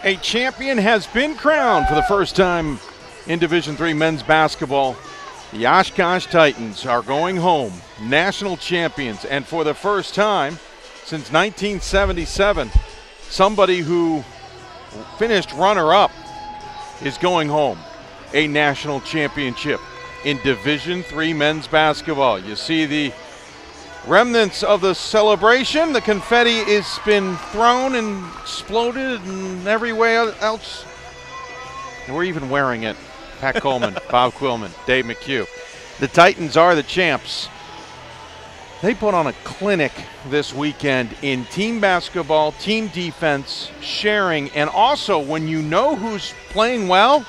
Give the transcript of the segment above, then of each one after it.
A champion has been crowned for the first time in Division III men's basketball. The Oshkosh Titans are going home, national champions, and for the first time since 1977, somebody who finished runner-up is going home, a national championship in Division III men's basketball. You see the remnants of the celebration. The confetti has been thrown and exploded and everywhere else. And we're even wearing it. Pat Coleman, Bob Quillman, Dave McHugh. The Titans are the champs. They put on a clinic this weekend in team basketball, team defense, sharing, and also when you know who's playing well,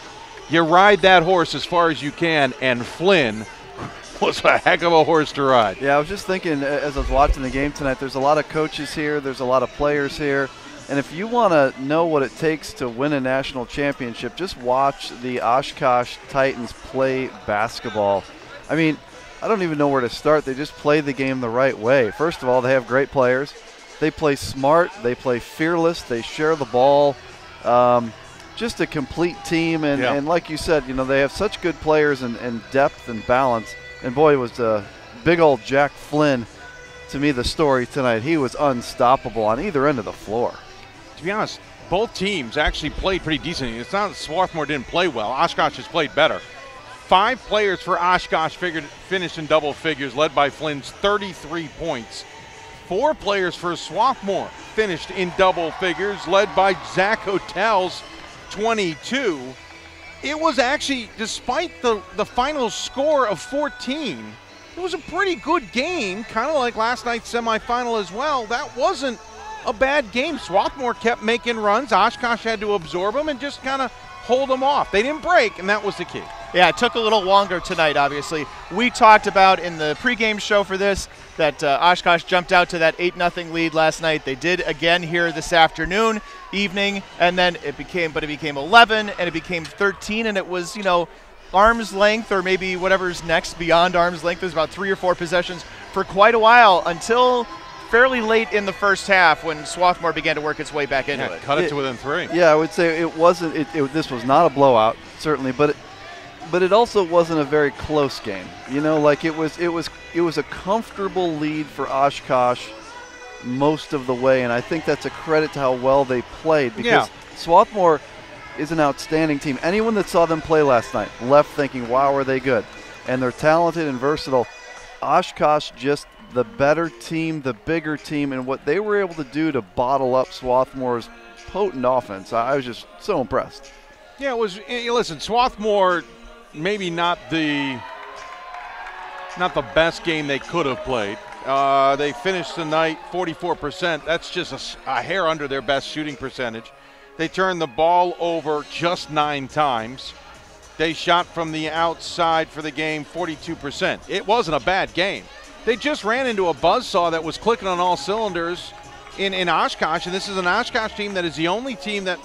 you ride that horse as far as you can, and Flynn was a heck of a horse to ride. Yeah, I was just thinking as I was watching the game tonight, there's a lot of coaches here, there's a lot of players here, and if you want to know what it takes to win a national championship, just watch the Oshkosh Titans play basketball. I mean, I don't even know where to start. They just play the game the right way. First of all, they have great players. They play smart. They play fearless. They share the ball. Just a complete team. And like you said, you know, they have such good players and depth and balance. And boy, was big old Jack Flynn, to me, the story tonight. He was unstoppable on either end of the floor. To be honest, both teams actually played pretty decently. It's not that Swarthmore didn't play well. Oshkosh has played better. 5 players for Oshkosh finished in double figures, led by Flynn's 33 points. 4 players for Swarthmore finished in double figures, led by Zach Hotel's 22. It was actually, despite the final score of 14, it was a pretty good game, kind of like last night's semifinal as well. That wasn't a bad game. Swarthmore kept making runs. Oshkosh had to absorb them and just kind of hold them off. They didn't break, and that was the key. Yeah, it took a little longer tonight, obviously. We talked about in the pregame show for this that Oshkosh jumped out to that 8-0 lead last night. They did again here this evening, and then it became 11, and it became 13, and it was, you know, arm's length or maybe whatever's next beyond arm's length. There's about 3 or 4 possessions for quite a while until fairly late in the first half when Swarthmore began to work its way back into it. Cut it to within 3. Yeah, I would say it wasn't. This was not a blowout, certainly, but it also wasn't a very close game. You know, like it was a comfortable lead for Oshkosh most of the way, and I think that's a credit to how well they played, because Swarthmore is an outstanding team. Anyone that saw them play last night left thinking, wow, are they good? And they're talented and versatile. Oshkosh just the better team, the bigger team, and what they were able to do to bottle up Swarthmore's potent offense, I was just so impressed. Yeah, it was. Listen, Swarthmore maybe not the best game they could have played. They finished the night 44%. That's just a hair under their best shooting percentage. They turned the ball over just 9 times. They shot from the outside for the game 42%. It wasn't a bad game. They just ran into a buzzsaw that was clicking on all cylinders in Oshkosh, and this is an Oshkosh team that is the only team that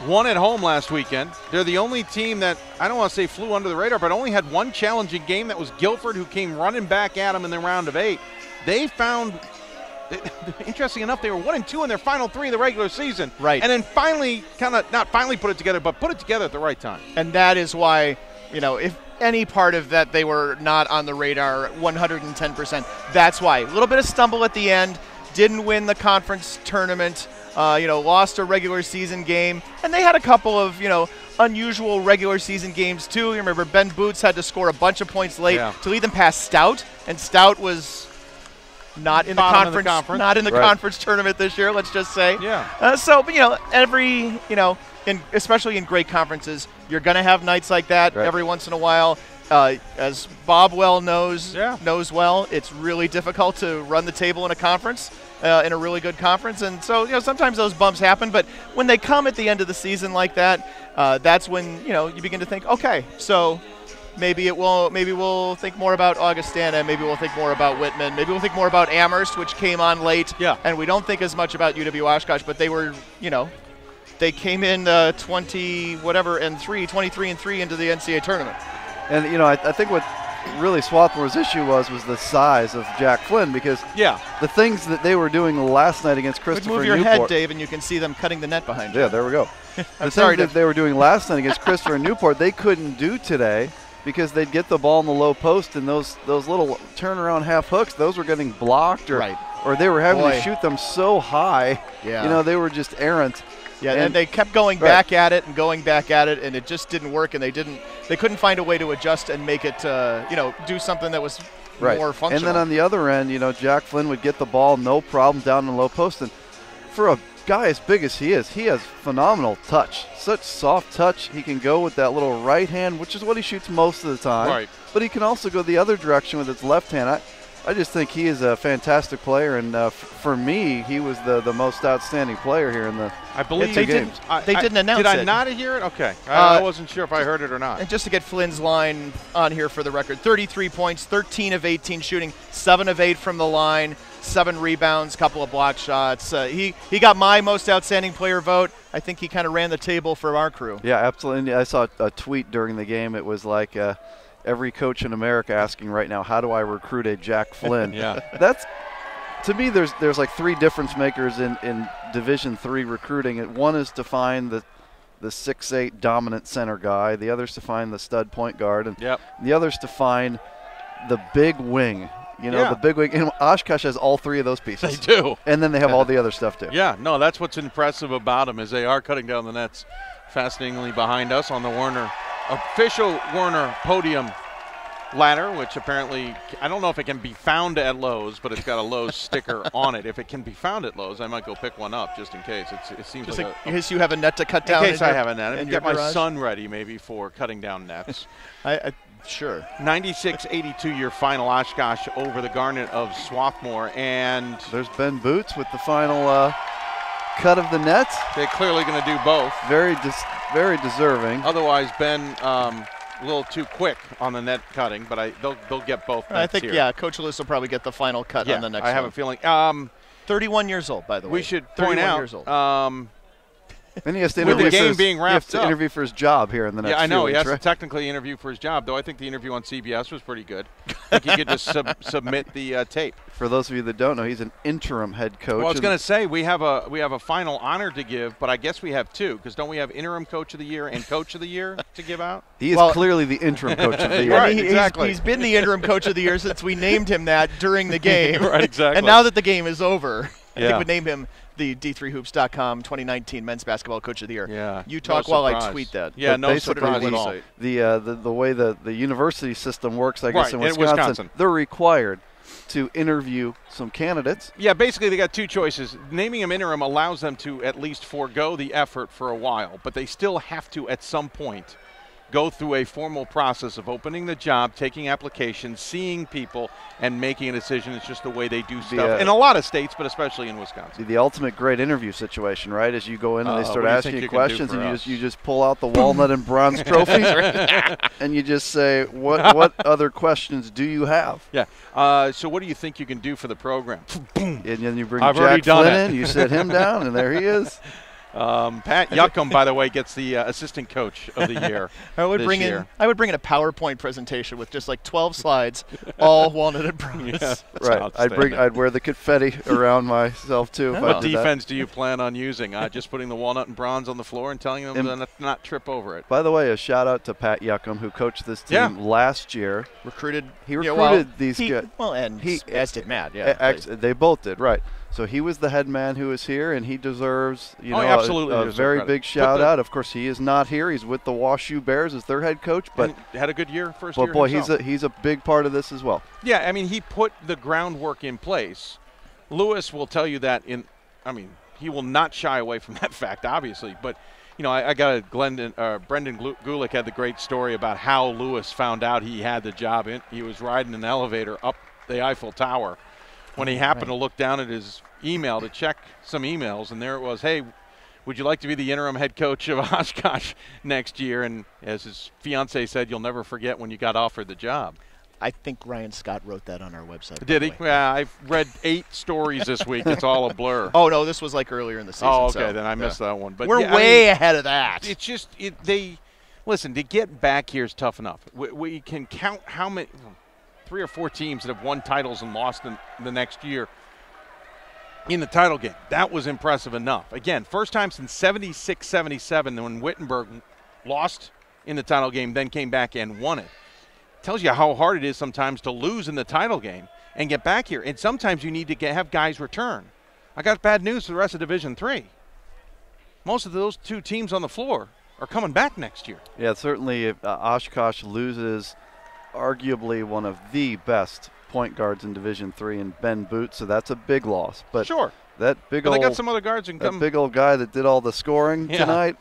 won at home last weekend. They're the only team that, I don't want to say flew under the radar, but only had one challenging game. That was Guilford, who came running back at them in the round of 8. They found, interesting enough, they were 1-2 in their final 3 of the regular season. Right. And then finally, not finally put it together, but put it together at the right time. And that is why, you know, if any part of that they were not on the radar 110%, that's why. A little bit of stumble at the end, didn't win the conference tournament, lost a regular season game, and they had a couple of, unusual regular season games too. You remember Ben Boots had to score a bunch of points late to lead them past Stout, and Stout was not in the conference tournament this year, let's just say. Yeah. Especially in great conferences, you're going to have nights like that every once in a while. As Bob well knows well, it's really difficult to run the table in a conference, in a really good conference. And so, sometimes those bumps happen. But when they come at the end of the season like that, that's when, you begin to think, okay, so maybe we'll think more about Augustana, maybe we'll think more about Whitman, maybe we'll think more about Amherst, which came on late. Yeah. And we don't think as much about UW Oshkosh, but they were, they came in 23 and 3 into the NCAA tournament. And I think what really Swarthmore's issue was the size of Jack Flynn, because the things that they were doing last night against Christopher Newport. Move your Newport, head, Dave, and you can see them cutting the net behind you. Yeah, there we go. The things that they were doing last night against Christopher Newport, they couldn't do today, because they'd get the ball in the low post, and those little turnaround half hooks, those were getting blocked, or they were having to shoot them so high. Yeah. They were just errant. Yeah, and they kept going back at it and going back at it, and it just didn't work, and they couldn't find a way to adjust and make it, do something that was more functional. And then on the other end, Jack Flynn would get the ball no problem down in the low post, and for a guy as big as he has phenomenal touch, such soft touch. He can go with that little right hand, which is what he shoots most of the time. Right. But he can also go the other direction with his left hand. I just think he is a fantastic player, and for me, he was the most outstanding player here in the they games. They didn't announce it. Did I not hear it? Okay. I wasn't sure if I heard it or not. And just to get Flynn's line on here for the record, 33 points, 13 of 18 shooting, 7 of 8 from the line, 7 rebounds, couple of block shots. He got my most outstanding player vote. I think he kind of ran the table for our crew. Yeah, absolutely. I saw a tweet during the game. It was like every coach in America asking right now, how do I recruit a Jack Flynn? That's, to me, there's like 3 difference makers in Division III recruiting. One is to find the 6'8" dominant center guy. The other's to find the stud point guard. And the other's to find the big wing. The big wing. And Oshkosh has all 3 of those pieces. They do. And then they have all the other stuff too. Yeah, no, that's what's impressive about them, is they are cutting down the nets. Fascinatingly behind us on the official Werner podium ladder, which apparently, I don't know if it can be found at Lowe's, but it's got a Lowe's sticker on it. If it can be found at Lowe's, I might go pick one up just in case. It seems just like in case you have a net to cut down. In case I have a net. And get my son ready maybe for cutting down nets. Sure. 96-82 your final, Oshkosh over the Garnet of Swarthmore. And there's Ben Boots with the final cut of the net. They're clearly going to do both. Very deserving. Otherwise, Ben a little too quick on the net cutting, but they'll get both nets I think, here. Coach Lewis will probably get the final cut on the next one. I have a feeling. 31 years old, by the way. We should point out. Years old. And he has to interview, being wrapped up. Interview for his job here in the next I know. few He weeks, has to technically interview for his job, though I think the interview on CBS was pretty good. I think he could just submit the tape. For those of you that don't know, he's an interim head coach. Well, I was going to say, we have a final honor to give, but I guess we have 2, because don't we have interim coach of the year and coach of the year to give out? He is clearly the interim coach of the year. Right, exactly. He's been the interim coach of the year since we named him that during the game. Right, exactly. And now that the game is over, I think we named him the D3Hoops.com 2019 Men's Basketball Coach of the Year. Yeah. You talk while I tweet that. Yeah, but no surprise at all. The way the university system works, I guess, in Wisconsin, they're required to interview some candidates. Yeah, basically they got 2 choices. Naming them interim allows them to at least forego the effort for a while, but they still have to at some point go through a formal process of opening the job, taking applications, seeing people, and making a decision. It's just the way they do stuff in a lot of states, but especially in Wisconsin. The ultimate great interview situation, right? As you go in and they start asking you questions, and you just pull out the walnut and bronze trophies, and you just say, what other questions do you have? Yeah. So what do you think you can do for the program? And then you bring Jack Flynn in, you sit him down, and there he is. Pat Yuckham, by the way, gets the assistant coach of the year. I would bring in a PowerPoint presentation with just like 12 slides, all walnut and bronze. Yeah, right. I'd wear the confetti around myself too. What defense do you plan on using? Just putting the walnut and bronze on the floor and telling them to not trip over it. By the way, a shout out to Pat Yuckham, who coached this team last year. He recruited these guys. Well, and as did Matt. They both did, right. So he was the head man who was here, and he deserves a very big shout out. Of course, he is not here. He's with the WashU Bears as their head coach, but had a good year first year. But boy, himself. he's a big part of this as well. Yeah, I mean, he put the groundwork in place. Lewis will tell you that he will not shy away from that fact, obviously. But I got Brendan Gulick had the great story about how Lewis found out he had the job. He was riding an elevator up the Eiffel Tower when he happened to look down at his email to check some emails, and there it was, hey, would you like to be the interim head coach of Oshkosh next year? And as his fiancée said, you'll never forget when you got offered the job. I think Ryan Scott wrote that on our website. Did he? Yeah, I've read 8 stories this week. It's all a blur. Oh, no, this was like earlier in the season. Oh, okay, then I missed that one. But we're way ahead of that. It's just listen, to get back here is tough enough. We can count how many, 3 or 4 teams that have won titles and lost in the next year in the title game. That was impressive enough. Again, first time since 76-77 when Wittenberg lost in the title game, then came back and won it. Tells you how hard it is sometimes to lose in the title game and get back here. And sometimes you need to have guys return. I got bad news for the rest of Division III. Most of those 2 teams on the floor are coming back next year. Yeah, certainly if Oshkosh loses arguably one of the best point guards in Division III in Ben Boots, so that's a big loss. But sure. That big old, they got some other guards and come. Big old guy that did all the scoring tonight,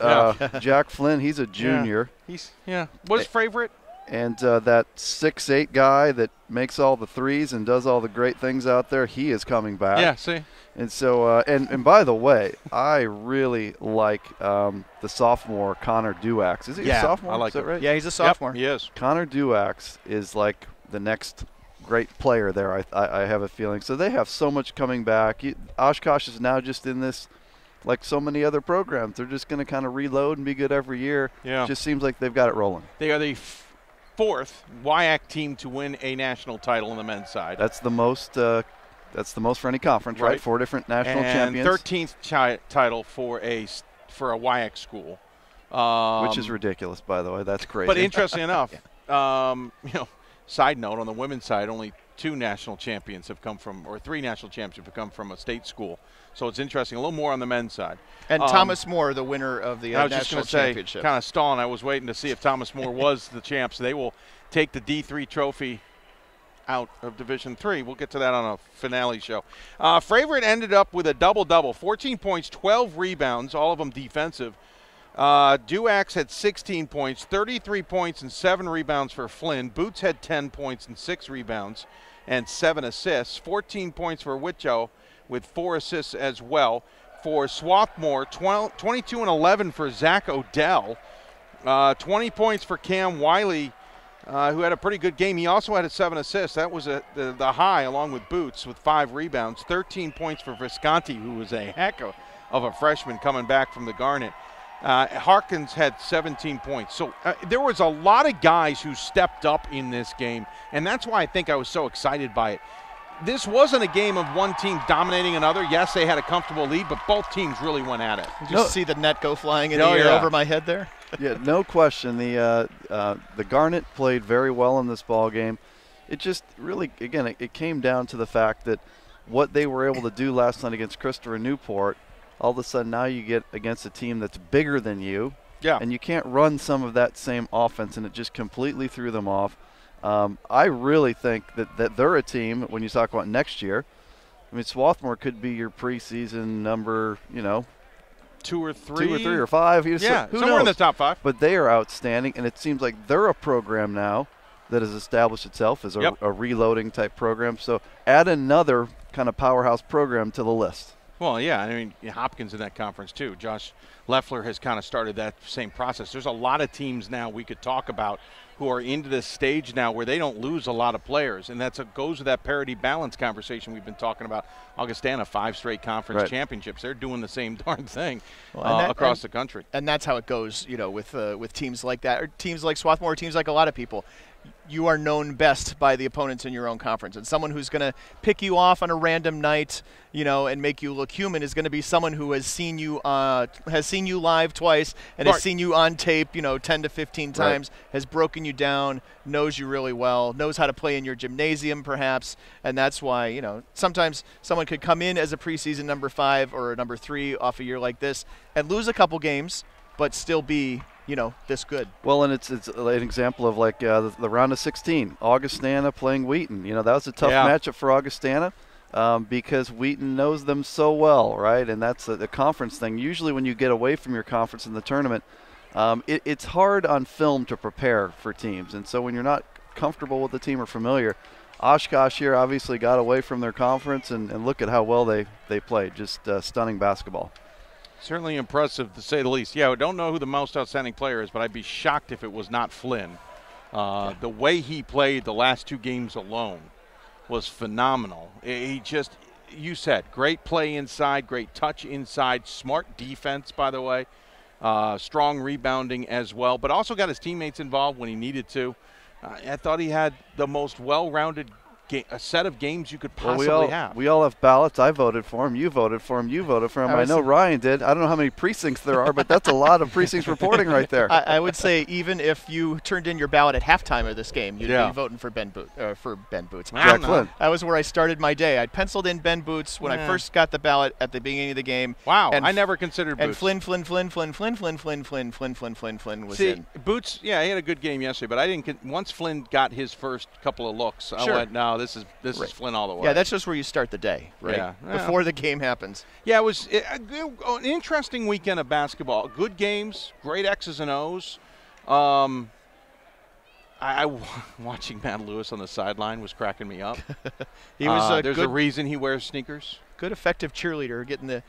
Jack Flynn, he's a junior. What's his favorite? And that 6'8" guy that makes all the threes and does all the great things out there, he is coming back. Yeah, see. And so, and by the way, I really like the sophomore Connor Duax. Is he a sophomore? I like is that right? Yeah, he's a sophomore. Yep, he is. Connor Duax is like the next great player there, I have a feeling. So they have so much coming back. Oshkosh is now just in this, like so many other programs, they're just going to kind of reload and be good every year. Yeah. It just seems like they've got it rolling. They are the 4th WIAC team to win a national title on the men's side. That's the most for any conference, right? 4 different national champions. 13th title for a WIAC school. Which is ridiculous, by the way. That's crazy. But interesting enough, side note, on the women's side, only 2 national champions have come from, or 3 national champions have come from a state school. So it's interesting. A little more on the men's side. And Thomas More, the winner of the national championship. Kind of stalling. I was waiting to see if Thomas More was the champ. So they will take the D3 trophy out of Division III. We'll get to that on a finale show. Favorite ended up with a double-double. 14 points, 12 rebounds, all of them defensive. Duax had 16 points, 33 points, and 7 rebounds for Flynn. Boots had 10 points and 6 rebounds and 7 assists. 14 points for Whitjoe with 4 assists as well. For Swarthmore, 22 and 11 for Zach Odell. 20 points for Cam Wiley, who had a pretty good game. He also had 7 assists. That was the high, along with Boots, with 5 rebounds. 13 points for Visconti, who was a heck of a freshman coming back from the Garnet. Harkins had 17 points. So there was a lot of guys who stepped up in this game, and that's why I think I was so excited by it. This wasn't a game of one team dominating another. Yes, they had a comfortable lead, but both teams really went at it. Did you see the net go flying in the air over my head there? Yeah, no question. The Garnet played very well in this ball game. It just really, again, it came down to the fact that what they were able to do last night against Christopher Newport, all of a sudden now you get against a team that's bigger than you, and you can't run some of that same offense, and it just completely threw them off. I really think that they're a team, when you talk about next year, I mean, Swarthmore could be your preseason number, 2 or 3 or 5. Yeah, who somewhere knows? in the top 5. But they are outstanding, and it seems like they're a program now that has established itself as a reloading type program. So add another kind of powerhouse program to the list. Well, yeah, I mean, Hopkins in that conference too. Josh Leffler has kind of started that same process. There's a lot of teams now we could talk about who are into this stage now where they don't lose a lot of players, and goes with that parity balance conversation we've been talking about. Augustana, 5 straight conference championships. They're doing the same darn thing across the country. And that's how it goes, with teams like that, or teams like Swarthmore, or teams like a lot of people. You are known best by the opponents in your own conference. And someone who's going to pick you off on a random night, and make you look human is going to be someone who has seen you live twice and has seen you on tape, 10 to 15 times, has broken you down, knows you really well, knows how to play in your gymnasium perhaps. And that's why, sometimes someone could come in as a preseason number 5 or a number 3 off a year like this and lose a couple games, but still be this good. Well, and it's an example of like the round of 16, Augustana playing Wheaton. That was a tough matchup for Augustana because Wheaton knows them so well, right? And that's the conference thing. Usually when you get away from your conference in the tournament, it's hard on film to prepare for teams. And so when you're not comfortable with the team or familiar, Oshkosh here obviously got away from their conference, and look at how well they played. Just stunning basketball. Certainly impressive, to say the least. Yeah, I don't know who the most outstanding player is, but I'd be shocked if it was not Flynn. The way he played the last 2 games alone was phenomenal. He just, you said, great play inside, great touch inside, smart defense, by the way. strong rebounding as well, but also got his teammates involved when he needed to. I thought he had the most well-rounded a set of games you could possibly have. We all have ballots. I voted for him. You voted for him. You voted for him. I know Ryan did. I don't know how many precincts there are, but that's a lot of precincts reporting right there. I would say even if you turned in your ballot at halftime of this game, you'd be voting for Ben Boots. Jack Flynn. That was where I started my day. I'd penciled in Ben Boots when I first got the ballot at the beginning of the game. Wow, I never considered Boots. And Flynn was in. Boots, yeah, he had a good game yesterday, but I didn't. Once Flynn got his first couple of looks, I went, no, this is Flynn all the way. Yeah, that's just where you start the day, right? Yeah. Before the game happens. Yeah, it was an interesting weekend of basketball. Good games, great X's and O's. Watching Matt Lewis on the sideline was cracking me up. He was there's a reason he wears sneakers. Good, effective cheerleader, getting the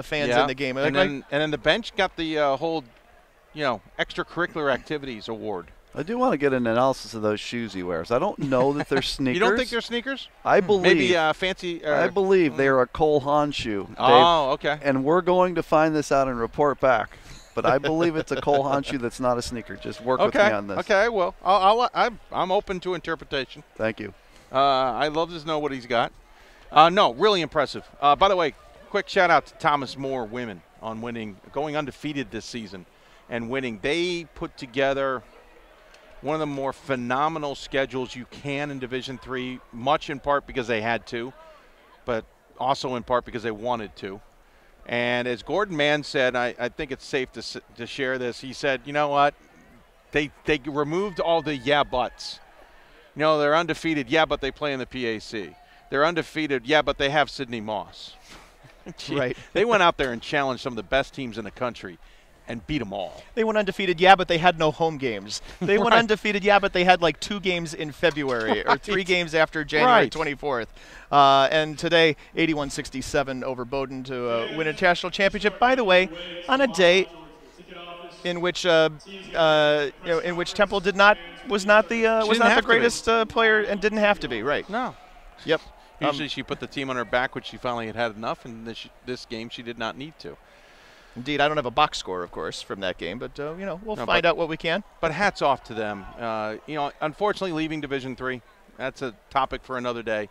fans in the game. And then the bench got the whole, extracurricular activities award. I do want to get an analysis of those shoes he wears. I don't know that they're sneakers. You don't think they're sneakers? I believe. Maybe fancy. I believe they are a Cole Haan shoe. Dave. Oh, okay. And we're going to find this out and report back. But I believe it's a Cole Haan shoe that's not a sneaker. Just work with me on this. Okay, well, I'm open to interpretation. Thank you. I'd love to know what he's got. No, really impressive. By the way, quick shout out to Thomas More women on going undefeated this season and winning. They put together one of the more phenomenal schedules you can in Division III, much in part because they had to, but also in part because they wanted to. And as Gordon Mann said, I think it's safe to share this. He said, you know what? They removed all the yeah buts. They're undefeated. Yeah, but they play in the PAC. They're undefeated. Yeah, but they have Sidney Moss. Right. They went out there and challenged some of the best teams in the country and beat them all. They went undefeated, yeah, but they had no home games. They went undefeated, yeah, but they had like 2 games in February or 3 games after January 24th. And today, 81-67 over Bowdoin to win a national championship. By the way, on a day in which Temple was not the greatest player and didn't have to be, right? No. Yep. Usually she put the team on her back when she finally had enough, and this game she did not need to. Indeed, I don't have a box score, of course, from that game, but we'll find out what we can. But hats off to them. Unfortunately, leaving Division III, that's a topic for another day.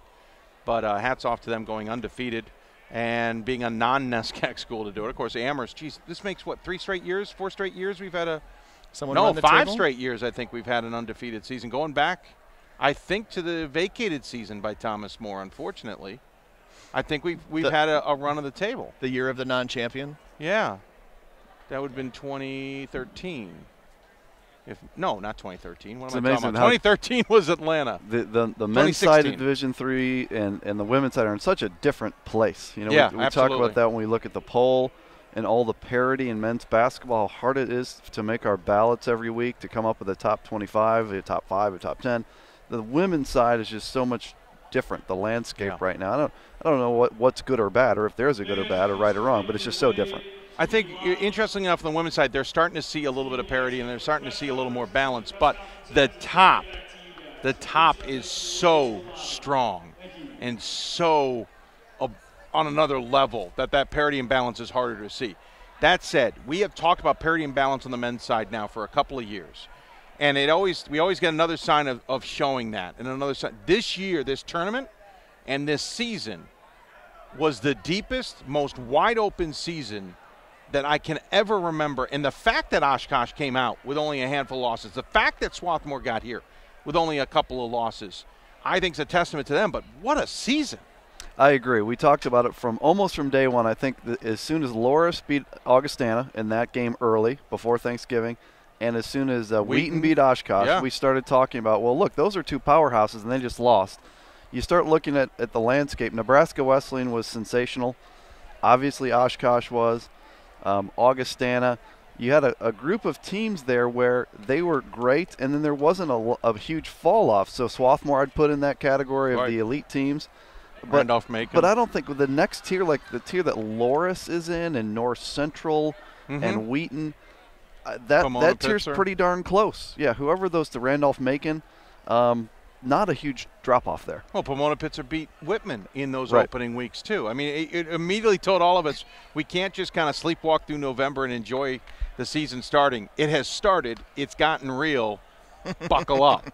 But hats off to them going undefeated and being a non-NESCAC school to do it. Of course, Amherst, geez, this makes what, 4 straight years we've had a – no, 5 straight years I think we've had an undefeated season. Going back, I think, to the vacated season by Thomas More, unfortunately. I think we've had a run of the table. The year of the non-champion? Yeah. That would have been 2013. No, not 2013. What am I talking about? 2013 was Atlanta. The men's side of Division III and the women's side are in such a different place. We talk about that when we look at the poll and all the parity in men's basketball, how hard it is to make our ballots every week to come up with a top 25, a top 5, a top 10. The women's side is just so much different, the landscape right now. I don't know what's good or bad, or if there's a good or bad or right or wrong, but it's just so different. I think, interestingly enough, on the women's side, they're starting to see a little bit of parity and they're starting to see a little more balance. But the top is so strong and so on another level that parity and balance is harder to see. That said, we have talked about parity and balance on the men's side now for a couple of years. And we always get another sign of showing that. And another sign. This year, this tournament and this season was the deepest, most wide-open season that I can ever remember. And the fact that Oshkosh came out with only a handful of losses, the fact that Swarthmore got here with only a couple of losses, I think is a testament to them. But what a season. I agree. We talked about it almost from day one. I think that as soon as Loras beat Augustana in that game early, before Thanksgiving, and as soon as Wheaton beat Oshkosh, we started talking about, well, look, those are 2 powerhouses, and they just lost. You start looking at the landscape. Nebraska Wesleyan was sensational. Obviously, Oshkosh was. Augustana. You had a group of teams there where they were great, and then there wasn't a huge fall-off. So Swarthmore I'd put in that category of the elite teams. Randolph-Macon. But I don't think with the next tier, like the tier that Loras is in and North Central and Wheaton, that tier's pretty darn close. Yeah, whoever those to Randolph-Macon, not a huge drop-off there. Well, Pomona-Pitzer beat Whitman in those opening weeks, too. I mean, it immediately told all of us we can't just kind of sleepwalk through November and enjoy the season starting. It has started. It's gotten real. Buckle up.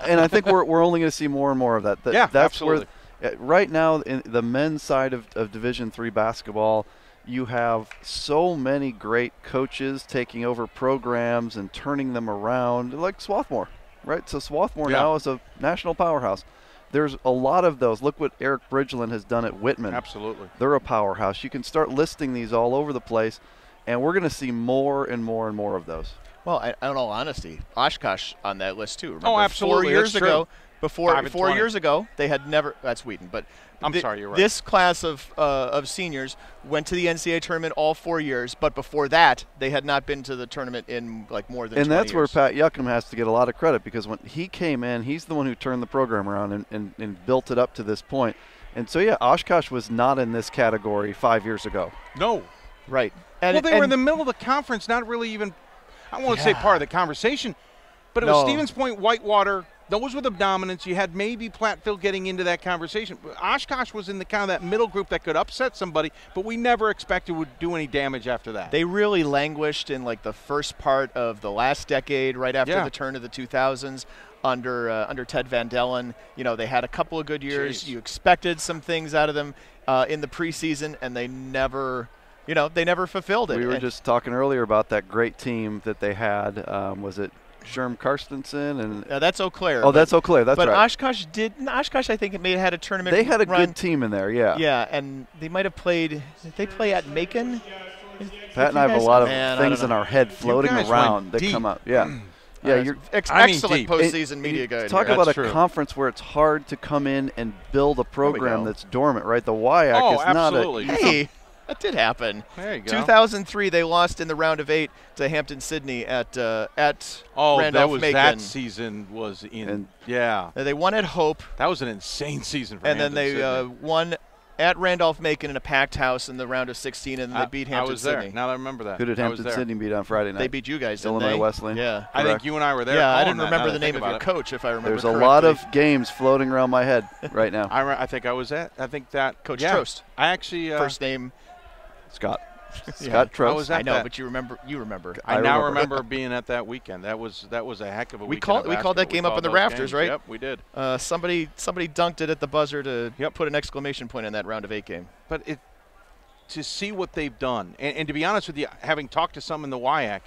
And I think we're only going to see more and more of that. Yeah, that's absolutely. Where, right now, in the men's side of Division III basketball, you have so many great coaches taking over programs and turning them around, like Swarthmore, right? So Swarthmore now is a national powerhouse. There's a lot of those. Look what Eric Bridgeland has done at Whitman. Absolutely. They're a powerhouse. You can start listing these all over the place, and we're going to see more and more and more of those. Well, in all honesty, Oshkosh on that list too. Remember, absolutely. 4 years That's ago, true. 4 years ago, they had never. That's Wheaton, but I'm sorry, you're right. This class of seniors went to the NCAA tournament all 4 years, but before that, they had not been to the tournament in like more than. And 20 that's years. where Pat Yuckham has to get a lot of credit, because when he came in, he's the one who turned the program around and built it up to this point. And so Oshkosh was not in this category 5 years ago. No. Right. Well, they were in the middle of the conference, not really even, I won't say part of the conversation, but it was Stevens Point, Whitewater. Those were the dominants. You had maybe Platteville getting into that conversation. Oshkosh was in the kind of that middle group that could upset somebody, but we never expected would do any damage after that. They really languished in like the first part of the last decade, right after the turn of the 2000s. Under Ted Van Dellen. You know, they had a couple of good years. Jeez. You expected some things out of them in the preseason, and they never fulfilled it. We were just talking earlier about that great team that they had. Was it Sherm Karstensen? And that's Eau Claire. Oh, that's Eau Claire. That's right. But Oshkosh, I think, it may have had a tournament. They had a run. good team in there, yeah. Yeah, and they might have played. Did they play at Macon? Pat and I have a lot of things in our head floating around that come up. Yeah. Yeah, you're excellent postseason media guide. Talk about a conference where it's hard to come in and build a program that's dormant, right? The WIAC is absolutely. not a. Hey, that did happen. There you go. 2003, they lost in the round of 8 to Hampton-Sydney at Randolph-Macon. That season was in. They won at Hope. That was an insane season for And then Hampton-Sydney. they won at Randolph-Macon in a packed house in the round of 16, and then they beat Hampton-Sydney. I was there. Now that I remember that. Who did Hampton-Sydney beat on Friday night? They beat you guys, didn't Illinois they? Wesleyan. Yeah. I think you and I were there. Yeah, I didn't remember the name of your coach, if I remember There's correctly. a lot of games floating around my head right now. I think I was at. I think that Coach Trost. I actually first name Scott. Scott Trost. I know, but you remember. I now remember being at that weekend. That was a heck of a weekend. We called that game up in the rafters, right? Yep, we did. Somebody dunked it at the buzzer to put an exclamation point in that round of 8 game. But to see what they've done, and to be honest with you, having talked to some in the WIAC,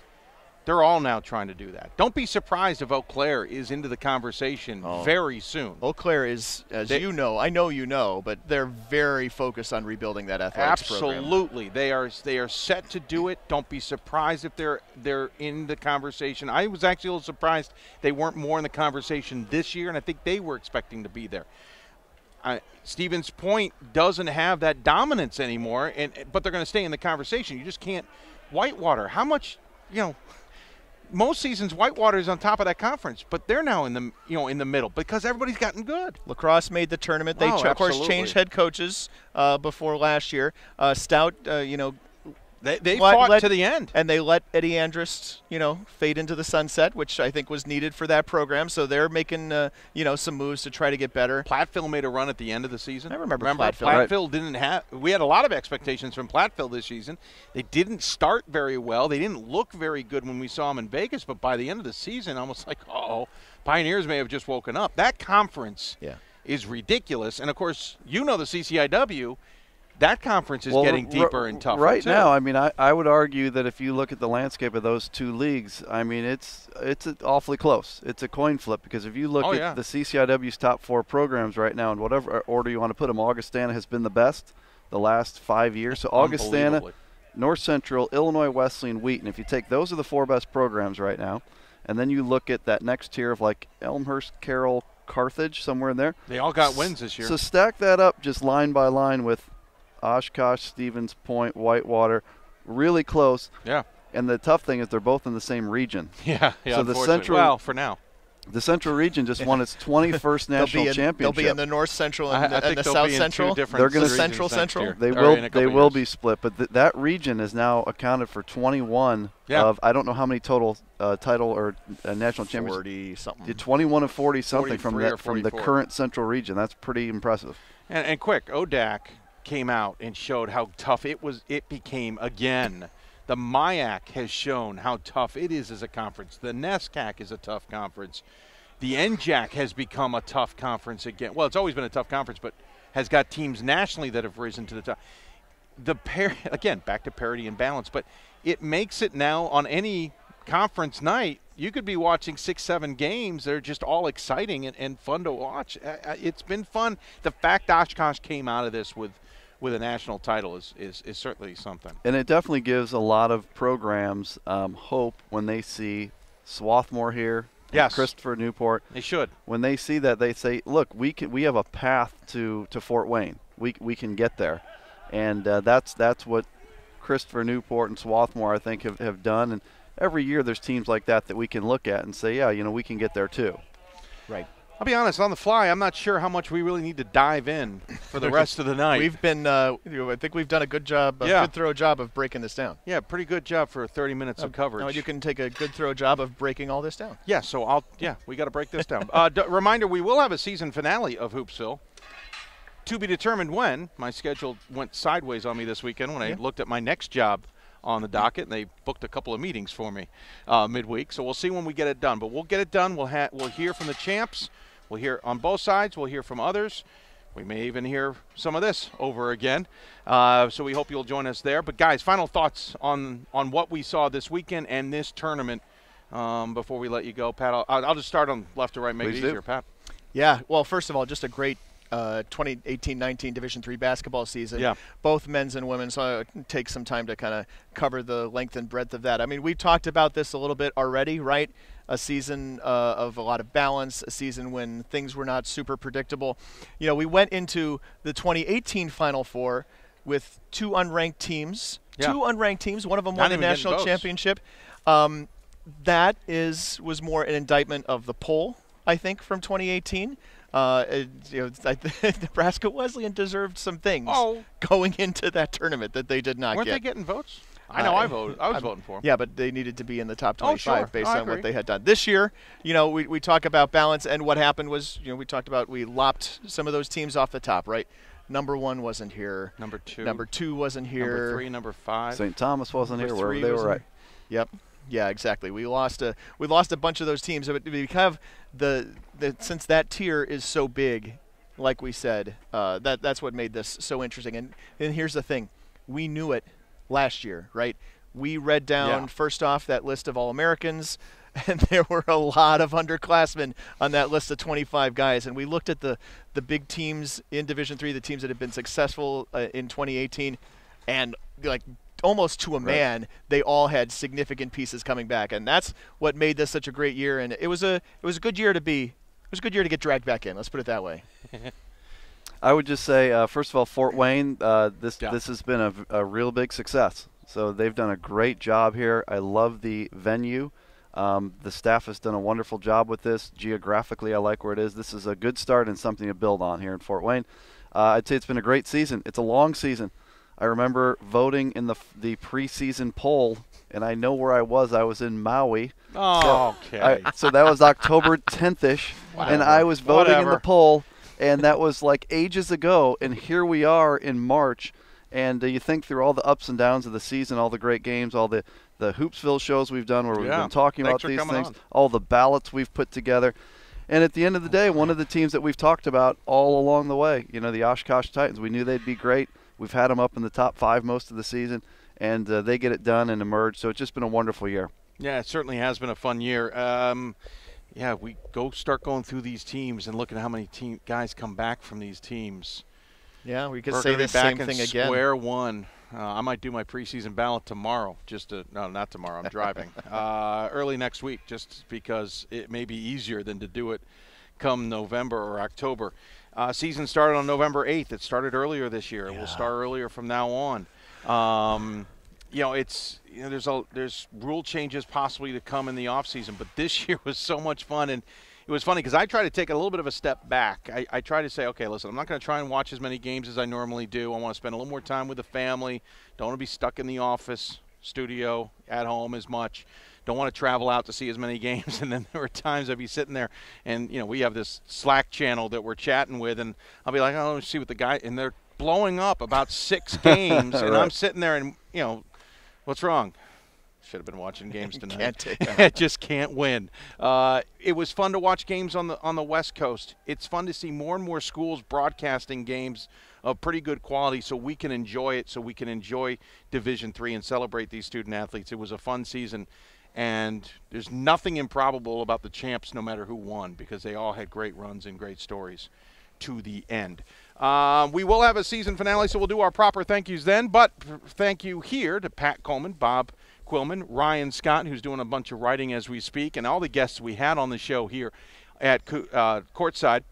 they're all now trying to do that. Don't be surprised if Eau Claire is into the conversation very soon. Eau Claire is, you know, I know you know, but they're very focused on rebuilding that athletics program. Absolutely. They are set to do it. Don't be surprised if they're in the conversation. I was actually a little surprised they weren't more in the conversation this year, and I think they were expecting to be there. Stevens Point doesn't have that dominance anymore, but they're going to stay in the conversation. You just can't. Whitewater, how much, most seasons Whitewater is on top of that conference, but they're now in the middle because everybody's gotten good. Lacrosse made the tournament. They of course changed head coaches before last year. Stout, They fought to the end. And they let Eddie Andrist, fade into the sunset, which I think was needed for that program. So they're making, some moves to try to get better. Platteville made a run at the end of the season. I remember Platteville didn't have – we had a lot of expectations from Platteville this season. They didn't start very well. They didn't look very good when we saw them in Vegas. But by the end of the season, almost like, Pioneers may have just woken up. That conference is ridiculous. And, of course, the CCIW – that conference is getting deeper and tougher. Right now, I mean, I would argue that if you look at the landscape of those two leagues, I mean, it's awfully close. It's a coin flip because if you look at the CCIW's top 4 programs right now, in whatever order you want to put them, Augustana has been the best the last 5 years. So Augustana, North Central, Illinois Wesleyan, Wheaton. If you take those are the 4 best programs right now, and then you look at that next tier of like Elmhurst, Carroll, Carthage, somewhere in there. They all got wins this year. So stack that up just line by line with Oshkosh, Stevens Point, Whitewater, really close. Yeah. And the tough thing is they're both in the same region. Yeah. So the central, for now. The Central Region just won its 21st national championship. They'll be in the North Central and the South Central. They're going to Central. They will be split, but that region is now accounted for 21 of I don't know how many total title or national champions. 40 something. 21 of 40 something from the current Central Region. That's pretty impressive. And quick, ODAC came out and showed how tough it was. It became again. The MIAC has shown how tough it is as a conference. The NESCAC is a tough conference. The NJAC has become a tough conference again. Well, it's always been a tough conference, but has got teams nationally that have risen to the top. Again, back to parity and balance, but it makes it now on any conference night, you could be watching 6-7 games. They're just all exciting and fun to watch. It's been fun. The fact Oshkosh came out of this with a national title is certainly something. And it definitely gives a lot of programs hope when they see Swarthmore here, Christopher Newport. They should. When they see that, they say, look, we have a path to Fort Wayne. We can get there. And that's what Christopher Newport and Swarthmore, I think, have done. And every year there's teams like that we can look at and say, yeah, we can get there too. Right. I'll be honest, on the fly, I'm not sure how much we really need to dive in for the rest of the night. We've been, I think we've done a good job, good thorough job of breaking this down. Yeah, pretty good job for 30 minutes of coverage. Now you can take a good thorough job of breaking all this down. Yeah, so we got to break this down. Reminder, we will have a season finale of Hoopsville. To be determined when. My schedule went sideways on me this weekend when I looked at my next job on the docket, and they booked a couple of meetings for me midweek. So we'll see when we get it done. But we'll get it done. We'll hear from the champs. We'll hear on both sides. We'll hear from others. We may even hear some of this over again. So we hope you'll join us there. But, guys, final thoughts on what we saw this weekend and this tournament before we let you go. Pat, I'll just start on left to right, make it easier. Pat. Yeah, well, first of all, just a great 2018-19 Division III basketball season. Yeah. Both men's and women's. So I'll take some time to kind of cover the length and breadth of that. I mean, we've talked about this a little bit already, right? A season of a lot of balance, a season when things were not super predictable. We went into the 2018 Final Four with two unranked teams. Yeah. Two unranked teams. One of them won the national championship. That was more an indictment of the poll, I think, from 2018. Nebraska Wesleyan deserved some things going into that tournament that they did not get. Weren't they getting votes? I know I voted. I was voting for them. Yeah, but they needed to be in the top 25 based on what they had done. This year, we talk about balance, and what happened was, we talked about we lopped some of those teams off the top, right? Number 1 wasn't here. Number 2. Number 2 wasn't here. Number 3, number 5. St. Thomas wasn't here. Wherever they were right. Yep. Yeah, exactly. We lost a bunch of those teams, but because since that tier is so big, like we said, that's what made this so interesting. And here's the thing, we knew it last year, right? We read down first off that list of All-Americans, and there were a lot of underclassmen on that list of 25 guys. And we looked at the big teams in Division III, the teams that have been successful in 2018, and almost to a man, they all had significant pieces coming back, and that's what made this such a great year. And it was a good year to get dragged back in. Let's put it that way. I would just say, first of all, Fort Wayne, this has been a real big success. So they've done a great job here. I love the venue. The staff has done a wonderful job with this. Geographically, I like where it is. This is a good start and something to build on here in Fort Wayne. I'd say it's been a great season. It's a long season. I remember voting in the preseason poll, and I know where I was. I was in Maui. Oh, okay. So that was October 10th-ish, and I was voting in the poll, and that was like ages ago, and here we are in March. And you think through all the ups and downs of the season, all the great games, all the Hoopsville shows we've done where we've been talking about these things, all the ballots we've put together. And at the end of the day, one of the teams that we've talked about all along the way, the Oshkosh Titans, we knew they'd be great. We've had them up in the top 5 most of the season, and they get it done and emerge. So it's just been a wonderful year. Yeah, it certainly has been a fun year. We start going through these teams and looking at how many guys come back from these teams. Yeah, we could say the same thing again. Square one. I might do my preseason ballot tomorrow. No, not tomorrow. I'm driving. Early next week, just because it may be easier than to do it come November or October. Season started on November 8th. It started earlier this year. It will start earlier from now on. There's rule changes possibly to come in the off season, but this year was so much fun, and it was funny because I try to take a little bit of a step back. I try to say, okay, listen, I'm not going to try and watch as many games as I normally do. I want to spend a little more time with the family. Don't want to be stuck in the office, studio, at home as much. Don't want to travel out to see as many games. And then there were times I'd be sitting there and, we have this Slack channel that we're chatting with, and I'll be like, oh, let's see what the guy, and they're blowing up about 6 games, and I'm sitting there and, what's wrong? Should have been watching games tonight. Can't take that. Just can't win. It was fun to watch games on the West Coast. It's fun to see more and more schools broadcasting games of pretty good quality so we can enjoy it, so we can enjoy Division III and celebrate these student athletes. It was a fun season, and there's nothing improbable about the champs no matter who won, because they all had great runs and great stories to the end. We will have a season finale, so we'll do our proper thank yous then, but thank you here to Pat Coleman, Bob Quillman, Ryan Scott, who's doing a bunch of writing as we speak, and all the guests we had on the show here at Courtside.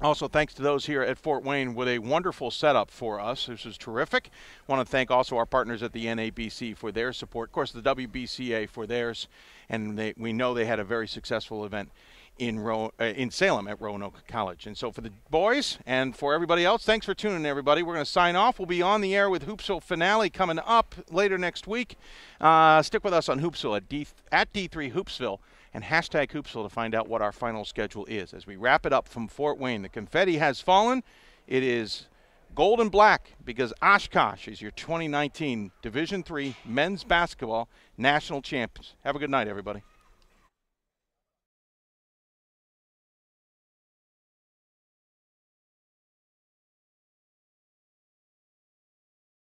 Also, thanks to those here at Fort Wayne with a wonderful setup for us. This was terrific. Want to thank also our partners at the NABC for their support. Of course, the WBCA for theirs, and we know they had a very successful event in Salem at Roanoke College. And so for the boys and for everybody else, thanks for tuning in, everybody. We're going to sign off. We'll be on the air with Hoopsville finale coming up later next week. Stick with us on Hoopsville at D3 Hoopsville and hashtag Hoopsville to find out what our final schedule is. As we wrap it up from Fort Wayne, the confetti has fallen. It is gold and black because Oshkosh is your 2019 Division III men's basketball national champions. Have a good night, everybody.